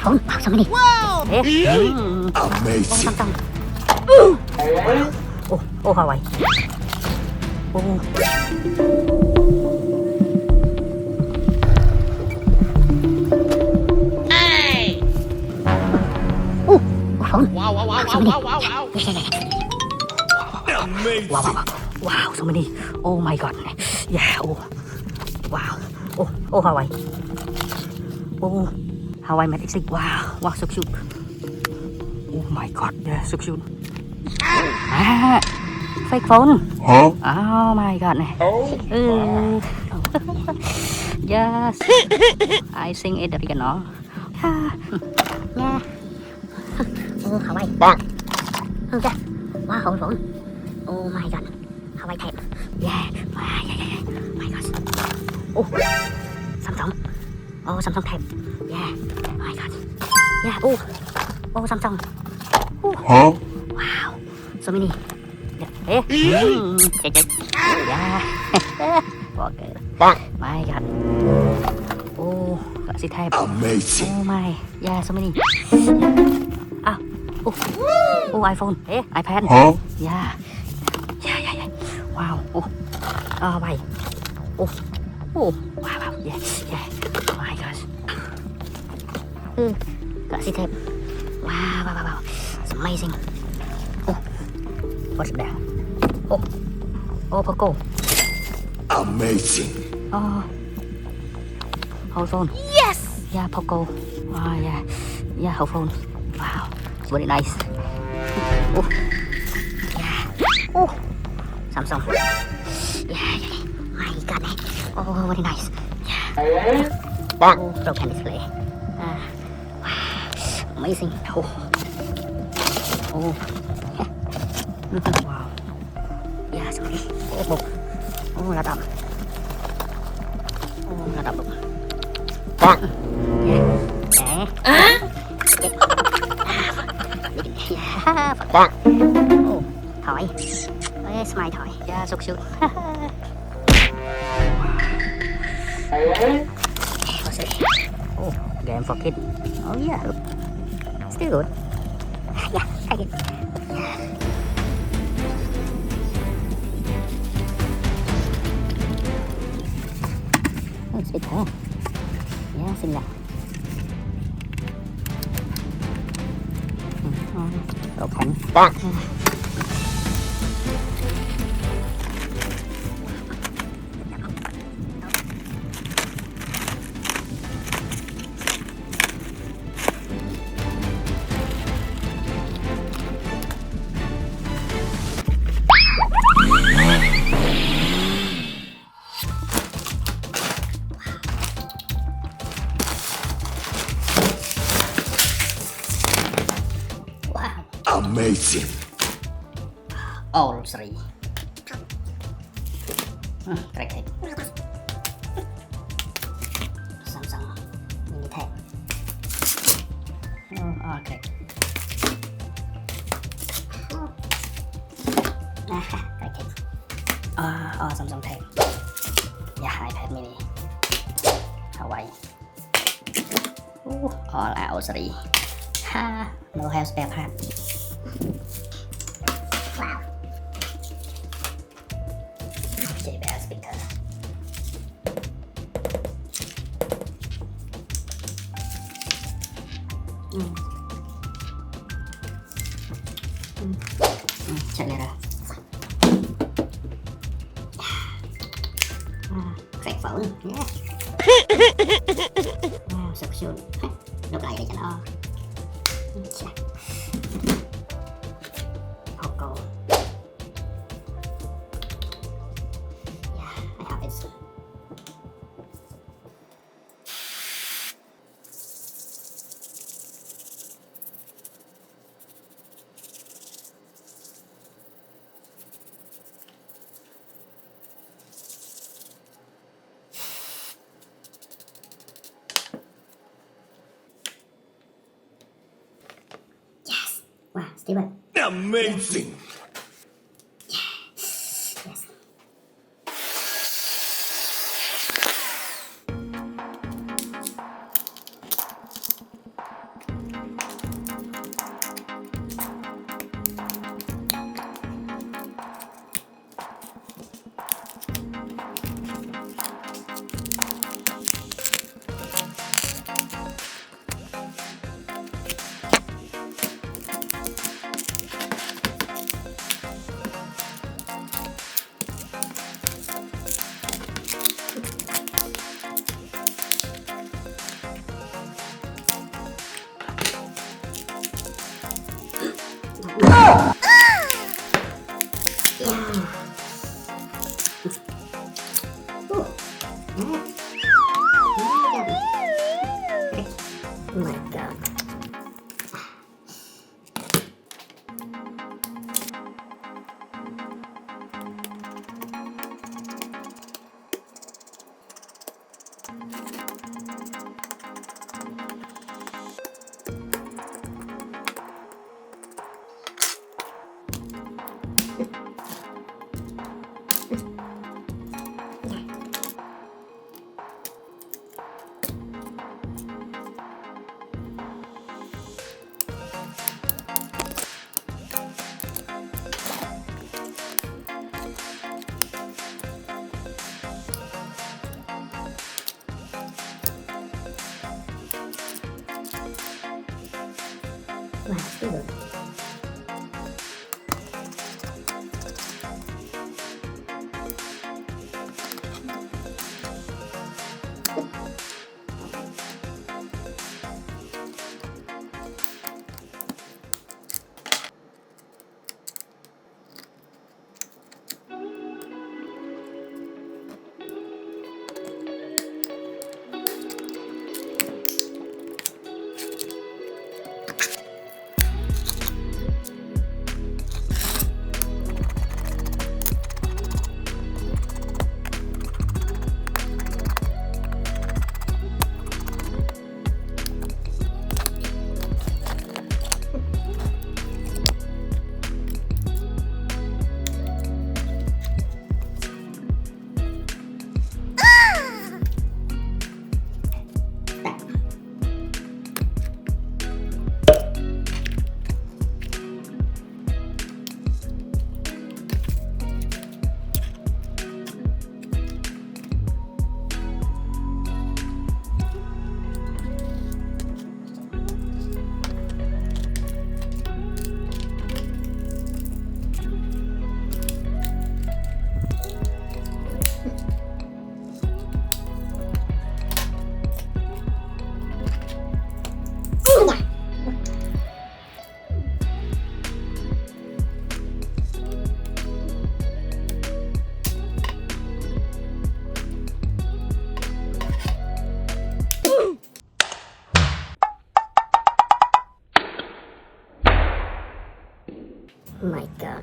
phone. Wow, so many. Wow! Amazing. Samsung. Huawei. Hey! Phone. Wow, wow, wow, So wow, many. wow, wow, wow. Amazing. Wow, so many. Oh my god. Yeah. Wow. Huawei. Huawei Mate X6. Wow, so cute. Oh my god, yeah, so cute. Fake phone. Huh? Oh my god. Oh. Yes. I think it's the original. Yeah. Huawei. Okay. Wow, whole phone. Oh my god. Huawei tape. Yeah. Yeah. My gosh. Samsung. Samsung tape. Yeah. My god. Yeah. Samsung. Huh? Wow. So many. Yeah. Okay. My god. Galaxy tape. Amazing. Oh my. Yeah, so many. iPhone. iPad. Huh? Yeah. Wow. Wait. Wow. Yeah. My gosh. Galaxy tape. Wow. It's amazing. What's that? Poco. Amazing. Whole phone. Yes! Yeah, Poco. Yeah, whole phone. Wow. It's very nice. Yeah. Samsung. Yeah. My god. Very nice. Yeah. Broken display. Wow. Amazing. Wow. Yeah, sorry. Là đậm. Là đậm. Thỏi. Smile thỏi. Yeah, so cute. What's it? Game for kids. Oh yeah. Still good. Yeah, take it. It's big huh? Yeah, xinh đẹp. Độ khánh. Amazing. All three. Great tape. Samsung mini tape. Great. Great tape. Samsung tape. Yeah, iPad mini. Huawei. All out three. No have spare part. Wow. JBL speaker. Check it out. Fake phone. Yeah. So cute. Lúc này để cho nó. Poco. Yeah, I have it. Wow, Steven. Amazing. Yes. Oh my god. Wow, still good. Oh my god.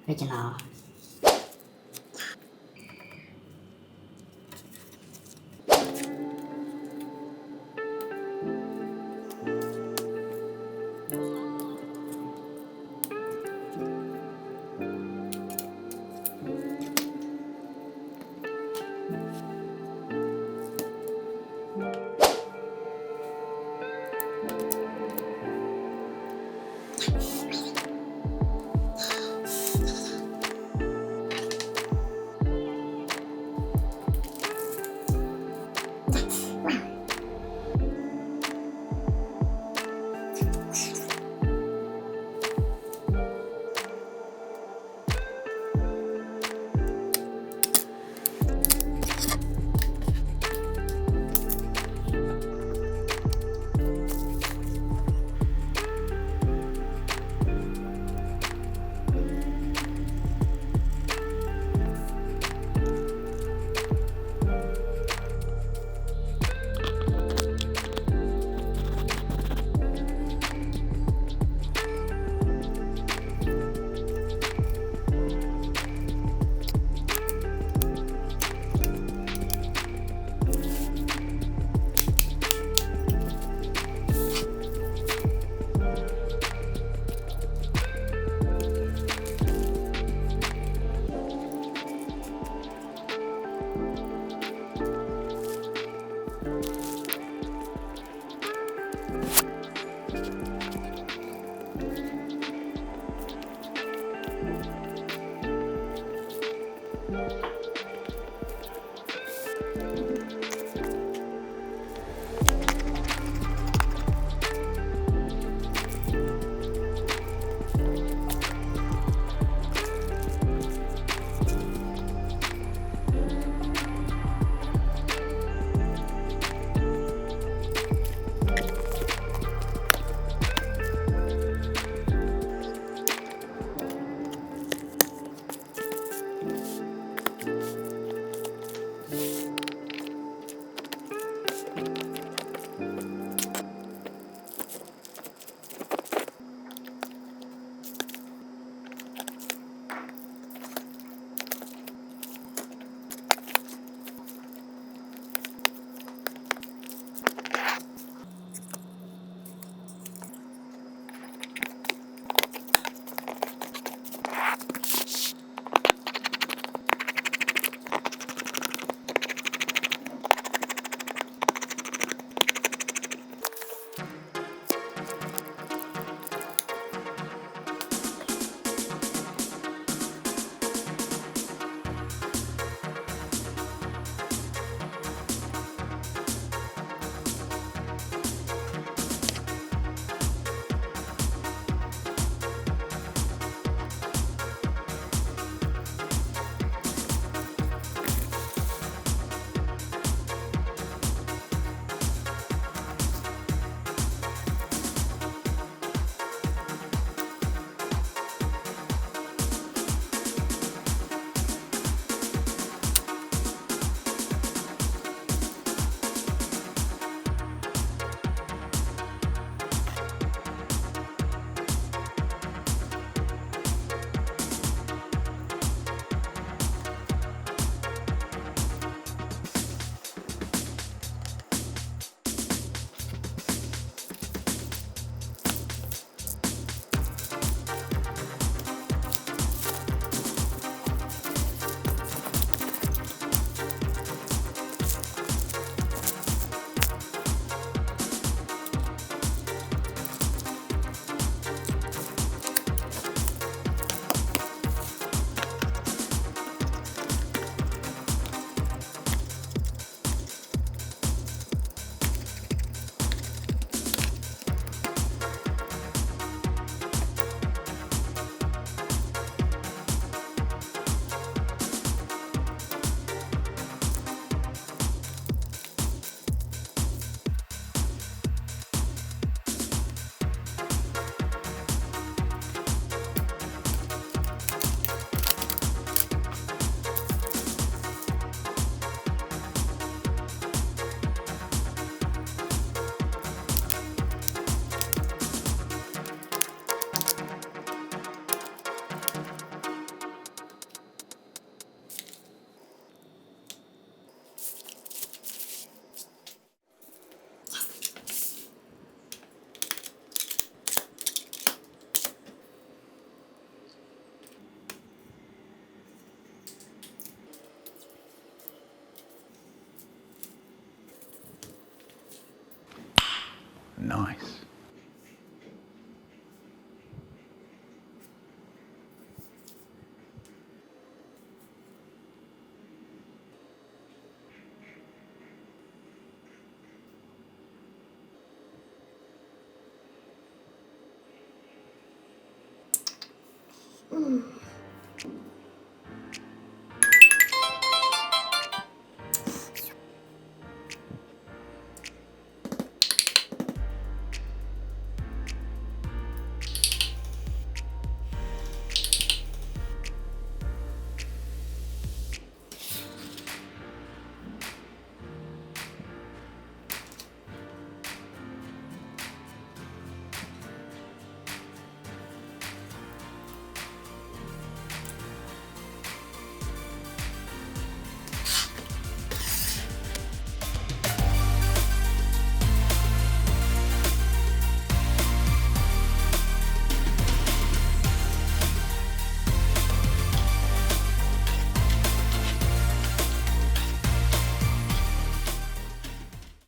Original. Nice.